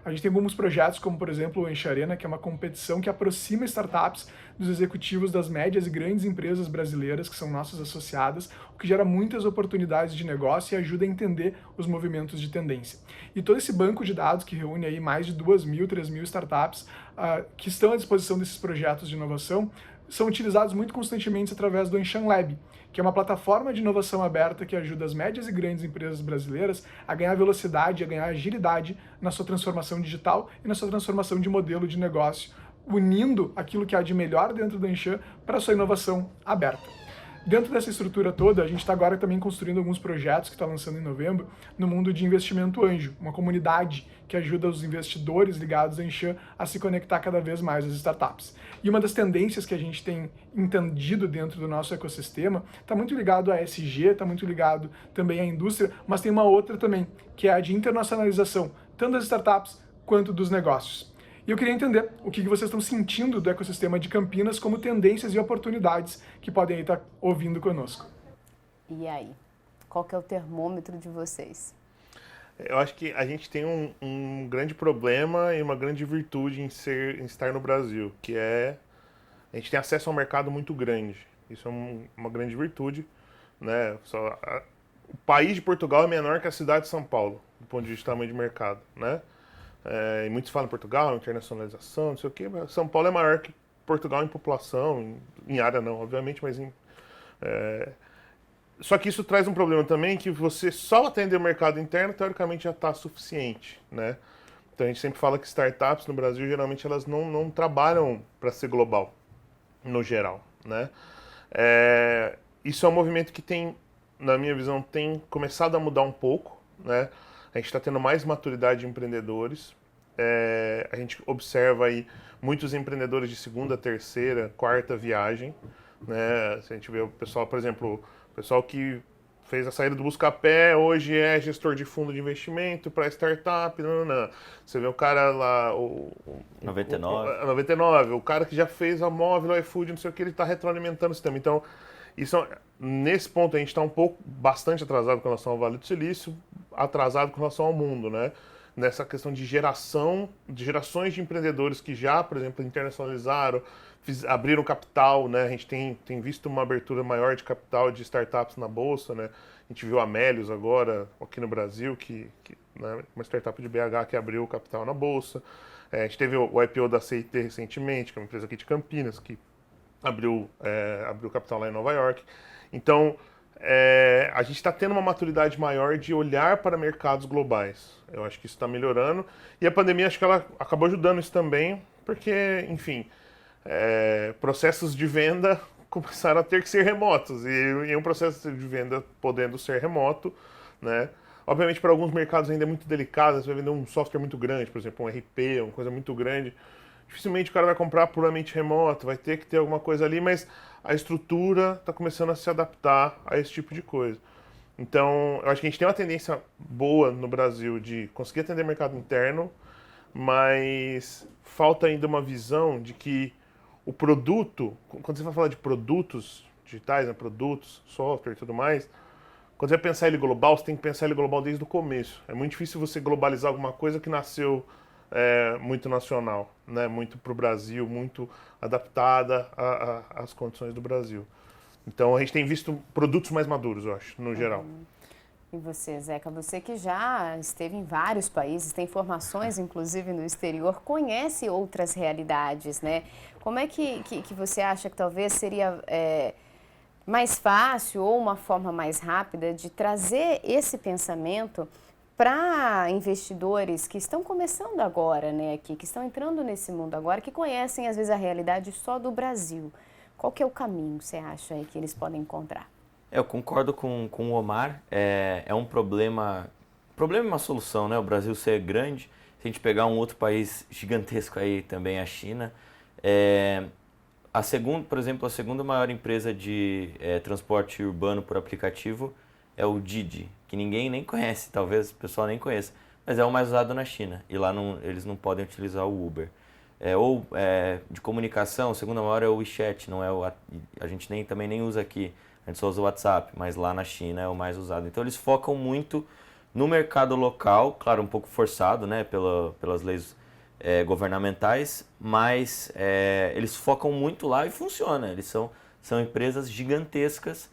A gente tem alguns projetos, como por exemplo o Encha Arena, que é uma competição que aproxima startups dos executivos das médias e grandes empresas brasileiras, que são nossas associadas, o que gera muitas oportunidades de negócio e ajuda a entender os movimentos de tendência. E todo esse banco de dados que reúne aí mais de 2.000, 3.000 startups que estão à disposição desses projetos de inovação, são utilizados muito constantemente através do Enchan Lab, que é uma plataforma de inovação aberta que ajuda as médias e grandes empresas brasileiras a ganhar velocidade, a ganhar agilidade na sua transformação digital e na sua transformação de modelo de negócio, unindo aquilo que há de melhor dentro do Enchan para a sua inovação aberta. Dentro dessa estrutura toda, a gente está agora também construindo alguns projetos que está lançando em novembro no mundo de investimento anjo, uma comunidade que ajuda os investidores ligados à Anshan a se conectar cada vez mais às startups. E uma das tendências que a gente tem entendido dentro do nosso ecossistema está muito ligado à ESG, está muito ligado também à indústria, mas tem uma outra também, que é a de internacionalização, tanto das startups quanto dos negócios. E eu queria entender o que vocês estão sentindo do ecossistema de Campinas como tendências e oportunidades que podem estar ouvindo conosco. E aí? Qual que é o termômetro de vocês? Eu acho que a gente tem um grande problema e uma grande virtude em estar no Brasil, que é a gente tem acesso a um mercado muito grande. Isso é uma grande virtude, né? O país de Portugal é menor que a cidade de São Paulo, do ponto de vista de tamanho de mercado, né? E muitos falam Portugal, internacionalização, não sei o quê, mas São Paulo é maior que Portugal em população, em área não, obviamente, mas só que isso traz um problema também, que você só atender o mercado interno, teoricamente, já está suficiente, né? Então a gente sempre fala que startups no Brasil, geralmente, elas não trabalham para ser global, no geral, né? Isso é um movimento que tem, na minha visão, tem começado a mudar um pouco, né? A gente está tendo mais maturidade de empreendedores. A gente observa aí muitos empreendedores de segunda, terceira, quarta viagem, né? Se a gente vê o pessoal, por exemplo, o pessoal que fez a saída do Buscapé, hoje é gestor de fundo de investimento para startup, não. Você vê o cara lá, o 99, o cara que já fez a Móvel, o iFood, não sei o que, ele está retroalimentando o sistema. Então, nesse ponto a gente está bastante atrasado com relação ao Vale do Silício, atrasado com relação ao mundo, né? Nessa questão de gerações de empreendedores que já, por exemplo, internacionalizaram, abriram capital, né? A gente tem visto uma abertura maior de capital de startups na Bolsa, né? A gente viu a Melius agora, aqui no Brasil, né, uma startup de BH que abriu capital na Bolsa. A gente teve o IPO da CIT recentemente, que é uma empresa aqui de Campinas, que abriu capital lá em Nova York. Então, a gente está tendo uma maturidade maior de olhar para mercados globais. Eu acho que isso está melhorando. E a pandemia, acho que ela acabou ajudando isso também, porque, enfim, processos de venda começaram a ter que ser remotos. E um processo de venda podendo ser remoto, né? Obviamente, para alguns mercados ainda é muito delicado. Você vai vender um software muito grande, por exemplo, um RP, uma coisa muito grande. Dificilmente o cara vai comprar puramente remoto, vai ter que ter alguma coisa ali, mas a estrutura está começando a se adaptar a esse tipo de coisa. Então, eu acho que a gente tem uma tendência boa no Brasil de conseguir atender o mercado interno, mas falta ainda uma visão de que o produto, quando você vai falar de produtos digitais, né, produtos, software e tudo mais, quando você vai pensar ele global, você tem que pensar ele global desde o começo. É muito difícil você globalizar alguma coisa que nasceu muito nacional, né? Muito para o Brasil, muito adaptada às condições do Brasil. Então a gente tem visto produtos mais maduros, eu acho, no geral. E você, Zeca, você que já esteve em vários países, tem formações inclusive no exterior, conhece outras realidades, né? Como é que você acha que talvez seria mais fácil ou uma forma mais rápida de trazer esse pensamento para investidores que estão começando agora, né, aqui, que estão entrando nesse mundo agora, que conhecem às vezes a realidade só do Brasil? Qual que é o caminho, você acha, aí, que eles podem encontrar? Eu concordo com o Omar, é um problema e uma solução, né? O Brasil ser grande, se a gente pegar um outro país gigantesco aí também, a China, por exemplo, a segunda maior empresa de transporte urbano por aplicativo é o Didi, que ninguém nem conhece, talvez o pessoal nem conheça, mas é o mais usado na China, e lá eles não podem utilizar o Uber. De comunicação, a segunda maior é o WeChat, não é a gente também nem usa aqui, a gente só usa o WhatsApp, mas lá na China é o mais usado. Então eles focam muito no mercado local, claro, um pouco forçado, né, pelas leis governamentais, mas eles focam muito lá e funciona. Eles são empresas gigantescas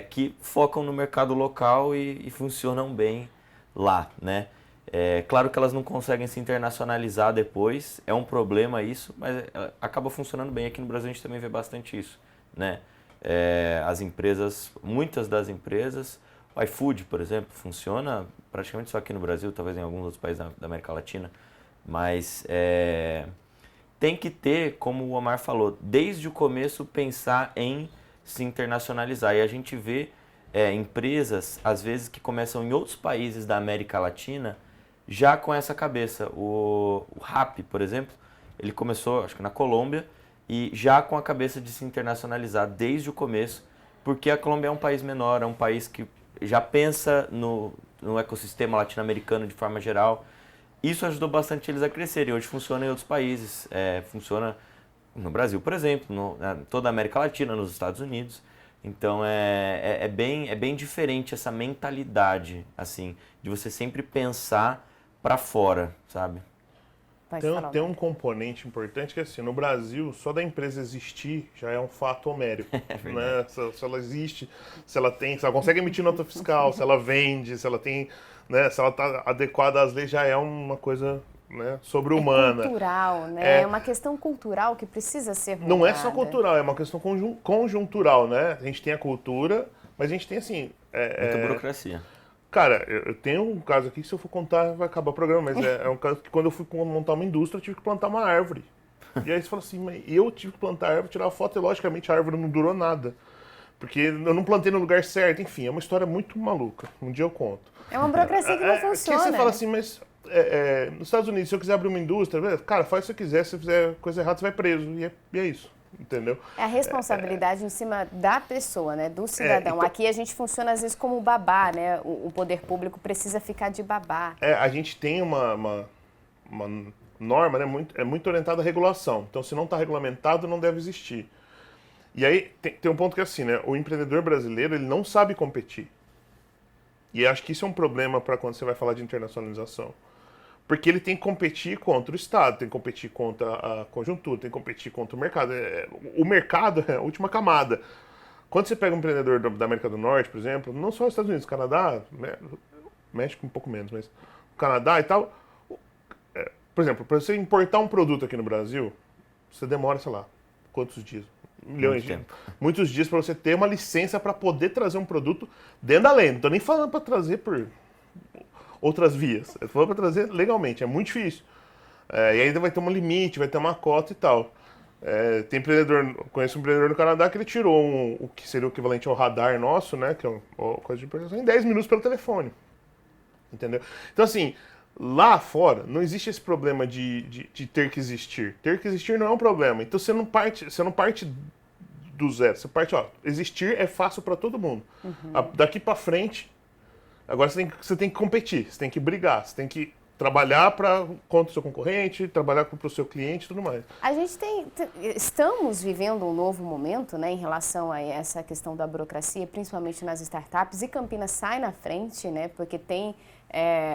que focam no mercado local e funcionam bem lá, né? Claro que elas não conseguem se internacionalizar depois, é um problema isso, mas acaba funcionando bem. Aqui no Brasil a gente também vê bastante isso, né? Muitas das empresas, o iFood, por exemplo, funciona praticamente só aqui no Brasil, talvez em alguns outros países da América Latina, mas tem que ter, como o Omar falou, desde o começo pensar em se internacionalizar. E a gente vê empresas, às vezes, que começam em outros países da América Latina já com essa cabeça. O Rappi, por exemplo, ele começou, acho que na Colômbia, e já com a cabeça de se internacionalizar desde o começo, porque a Colômbia é um país menor, é um país que já pensa no ecossistema latino-americano de forma geral. Isso ajudou bastante eles a crescerem. Hoje funciona em outros países, funciona no Brasil, por exemplo, em toda a América Latina, nos Estados Unidos. Então é bem diferente essa mentalidade, assim, de você sempre pensar para fora, sabe? Tem um componente importante que, assim, no Brasil, só da empresa existir já é um fato homérico. Né? Se ela existe, se ela consegue emitir nota fiscal, se ela vende, se ela tem, né, se ela está adequada às leis, já é uma coisa, né, sobre-humana. É cultural, né? É uma questão cultural que precisa ser mudada. Não é só cultural, é uma questão conjuntural, né? A gente tem a cultura, mas a gente tem, assim... Muita burocracia. Cara, eu tenho um caso aqui que se eu for contar vai acabar o programa, mas é um caso que quando eu fui montar uma indústria eu tive que plantar uma árvore. E aí você fala assim, mas eu tive que plantar a árvore, tirar a foto e logicamente a árvore não durou nada. Porque eu não plantei no lugar certo, enfim, é uma história muito maluca. Um dia eu conto. É uma burocracia que não funciona. Que você fala assim, mas nos Estados Unidos, se eu quiser abrir uma indústria, beleza, cara, faz o que você quiser, se você fizer coisa errada, você vai preso. E é isso. Entendeu? É a responsabilidade em cima da pessoa, né? Do cidadão. Aqui a gente funciona às vezes como babá, né? O poder público precisa ficar de babá. A gente tem uma norma, né? Muito orientada à regulação. Então, se não está regulamentado, não deve existir. E aí tem um ponto que é assim, né? O empreendedor brasileiro, ele não sabe competir. E acho que isso é um problema para quando você vai falar de internacionalização. Porque ele tem que competir contra o Estado, tem que competir contra a conjuntura, tem que competir contra o mercado. O mercado é a última camada. Quando você pega um empreendedor da América do Norte, por exemplo, não só os Estados Unidos, Canadá, México um pouco menos, mas o Canadá e tal. Por exemplo, para você importar um produto aqui no Brasil, você demora, sei lá, quantos dias? Milhões de tempo. Muitos dias para você ter uma licença para poder trazer um produto dentro da lei. Não estou nem falando para trazer por outras vias. Eu falando para trazer legalmente, é muito difícil. E ainda vai ter um limite, vai ter uma cota e tal. Tem empreendedor, conheço um empreendedor no Canadá que ele tirou o que seria o equivalente ao radar nosso, né, que é uma coisa de importação, em 10 minutos pelo telefone. Entendeu? Então, assim, lá fora não existe esse problema de ter que existir. Ter que existir não é um problema. Então você não parte do zero. Você parte, existir é fácil para todo mundo. Daqui para frente, agora você tem que competir, você tem que brigar, você tem que trabalhar contra o seu concorrente, trabalhar para o seu cliente e tudo mais. A gente estamos vivendo um novo momento, né, em relação a essa questão da burocracia, principalmente nas startups, e Campinas sai na frente, né, porque tem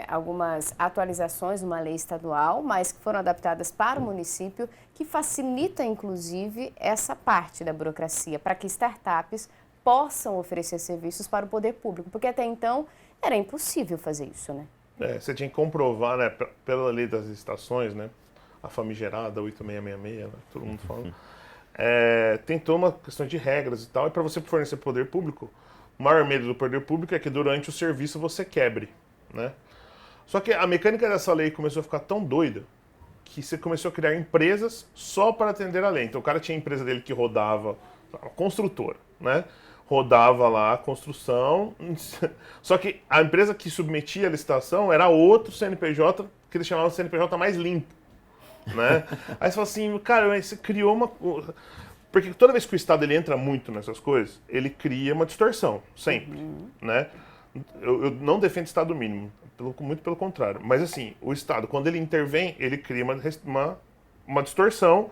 algumas atualizações numa lei estadual, mas que foram adaptadas para o município, que facilita, inclusive, essa parte da burocracia, para que startups possam oferecer serviços para o poder público, porque até então era impossível fazer isso, né? Você tinha que comprovar, né, pela lei das estações, né, a famigerada 8666, né, todo mundo fala. Tem toda uma questão de regras e tal, e para você fornecer poder público, o maior medo do poder público é que durante o serviço você quebre, né? Só que a mecânica dessa lei começou a ficar tão doida que você começou a criar empresas só para atender a lei. Então o cara tinha a empresa dele que rodava, a construtora, né? Rodava lá a construção, só que a empresa que submetia a licitação era outro CNPJ, que eles chamavam de CNPJ mais limpo, né? Aí você fala assim, cara, você criou uma... Porque toda vez que o Estado ele entra muito nessas coisas, ele cria uma distorção, sempre, né? Eu não defendo Estado mínimo, muito pelo contrário. Mas assim, o Estado, quando ele intervém, ele cria uma distorção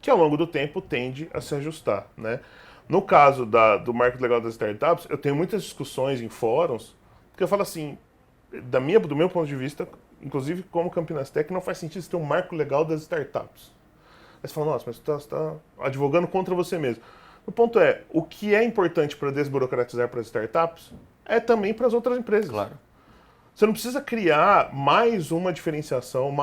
que ao longo do tempo tende a se ajustar, né? No caso do marco legal das startups, eu tenho muitas discussões em fóruns, porque eu falo assim, do meu ponto de vista, inclusive como Campinas Tech, não faz sentido você ter um marco legal das startups. Aí você fala, nossa, mas você está advogando contra você mesmo. O ponto é, o que é importante para desburocratizar para as startups é também para as outras empresas. Claro. Você não precisa criar mais uma diferenciação,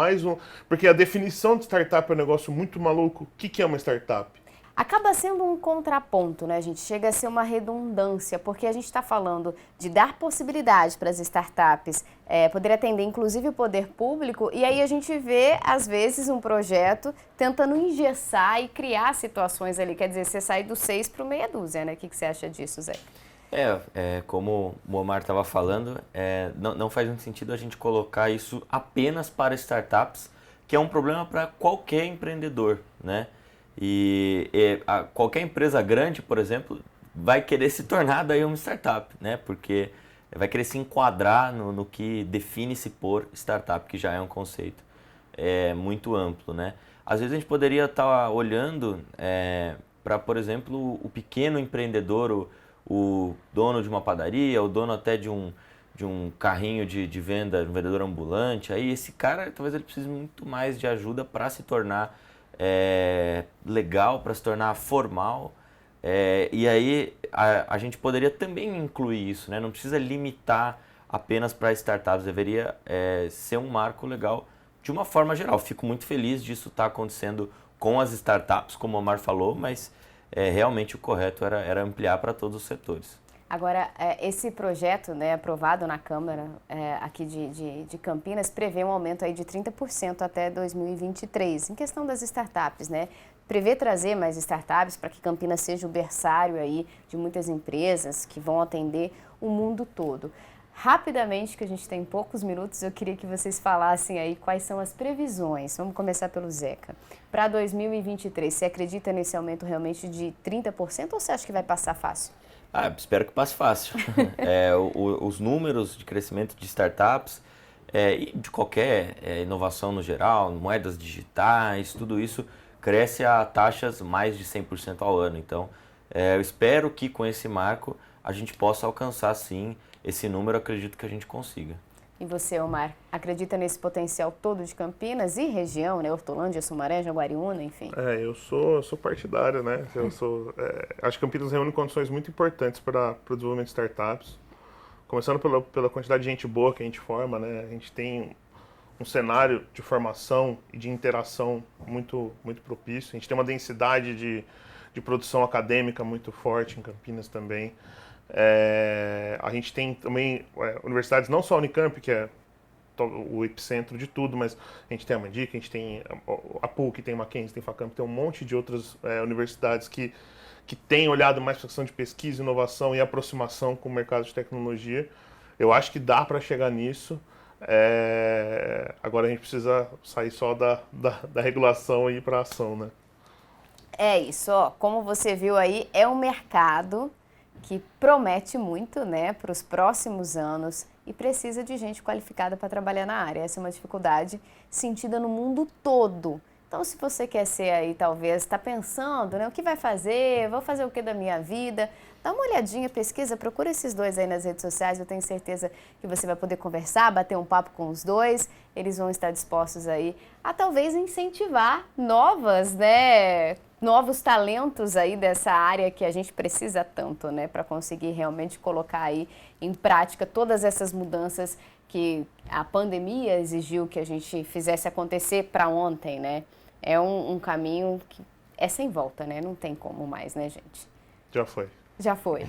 porque a definição de startup é um negócio muito maluco. O que é uma startup? acaba sendo um contraponto, né, gente? Chega a ser uma redundância, porque a gente está falando de dar possibilidade para as startups, poder atender inclusive o poder público, e aí a gente vê, às vezes, um projeto tentando engessar e criar situações ali, quer dizer, você sai do 6 para o meia dúzia, né? O que você acha disso, Zé? Como o Omar estava falando, não faz muito sentido a gente colocar isso apenas para startups, que é um problema para qualquer empreendedor, né? Qualquer empresa grande, por exemplo, vai querer se tornar daí uma startup, né? Porque vai querer se enquadrar no que define-se por startup, que já é um conceito muito amplo, né? Às vezes a gente poderia estar olhando para, por exemplo, o pequeno empreendedor, o dono de uma padaria, o dono até de um carrinho de venda, um vendedor ambulante. Aí esse cara, talvez ele precise muito mais de ajuda para se tornar legal, para se tornar formal, e aí a gente poderia também incluir isso, né? Não precisa limitar apenas para startups, deveria ser um marco legal de uma forma geral. Fico muito feliz disso estar acontecendo com as startups, como o Omar falou, mas realmente o correto era ampliar para todos os setores. Agora, esse projeto, né, aprovado na Câmara aqui de Campinas, prevê um aumento aí de 30% até 2023, em questão das startups, né? Prevê trazer mais startups para que Campinas seja o berçário aí de muitas empresas que vão atender o mundo todo. Rapidamente, que a gente tem poucos minutos, eu queria que vocês falassem aí quais são as previsões. Vamos começar pelo Zeca. Para 2023, você acredita nesse aumento realmente de 30% ou você acha que vai passar fácil? Espero que passe fácil. Os números de crescimento de startups e de qualquer inovação no geral, moedas digitais, tudo isso cresce a taxas mais de 100% ao ano. Então, eu espero que com esse marco a gente possa alcançar sim esse número, acredito que a gente consiga. E você, Omar, acredita nesse potencial todo de Campinas e região, né? Hortolândia, Sumaré, Jaguariúna, enfim? Eu sou partidário, né? Acho que Campinas reúne condições muito importantes para o desenvolvimento de startups. Começando pela quantidade de gente boa que a gente forma, né? A gente tem um cenário de formação e de interação muito, muito propício. A gente tem uma densidade de produção acadêmica muito forte em Campinas também. A gente tem também universidades, não só a Unicamp, que é o epicentro de tudo, mas a gente tem a Mandic, a gente tem a PUC, tem a Mackenzie, tem a Facamp, tem um monte de outras universidades que têm olhado mais para a questão de pesquisa, inovação e aproximação com o mercado de tecnologia. Eu acho que dá para chegar nisso. Agora a gente precisa sair só da regulação e ir para a ação, né? É isso, ó. Como você viu aí, é um mercado que promete muito, né, para os próximos anos e precisa de gente qualificada para trabalhar na área. Essa é uma dificuldade sentida no mundo todo. Então, se você quer ser aí, talvez, está pensando, né, o que vai fazer, vou fazer o que da minha vida, dá uma olhadinha, pesquisa, procura esses dois aí nas redes sociais, eu tenho certeza que você vai poder conversar, bater um papo com os dois, eles vão estar dispostos aí a talvez incentivar novos talentos aí dessa área que a gente precisa tanto, né, para conseguir realmente colocar aí em prática todas essas mudanças que a pandemia exigiu que a gente fizesse acontecer para ontem, né? É um caminho que é sem volta, né? Não tem como mais, né, gente? Já foi. Já foi.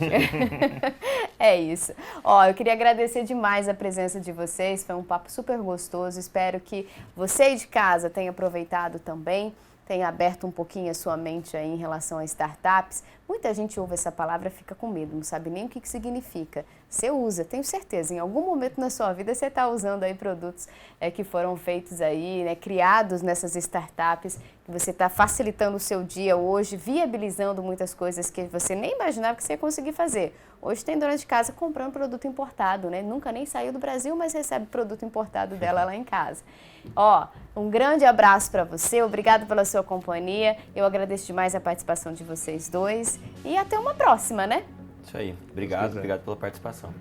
É isso. Ó, eu queria agradecer demais a presença de vocês, foi um papo super gostoso, espero que você aí de casa tenha aproveitado também, tenha aberto um pouquinho a sua mente aí em relação a startups. Muita gente ouve essa palavra e fica com medo, não sabe nem o que significa. Você usa, tenho certeza, em algum momento na sua vida você está usando aí produtos que foram feitos aí, né, criados nessas startups, que você está facilitando o seu dia hoje, viabilizando muitas coisas que você nem imaginava que você ia conseguir fazer. Hoje tem dona de casa comprando produto importado, né? Nunca nem saiu do Brasil, mas recebe produto importado dela lá em casa. Ó, um grande abraço para você, obrigado pela sua companhia, eu agradeço demais a participação de vocês dois e até uma próxima, né? Isso aí, obrigado pela participação.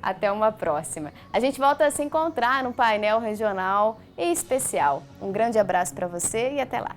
Até uma próxima. A gente volta a se encontrar no painel regional e especial. Um grande abraço para você e até lá.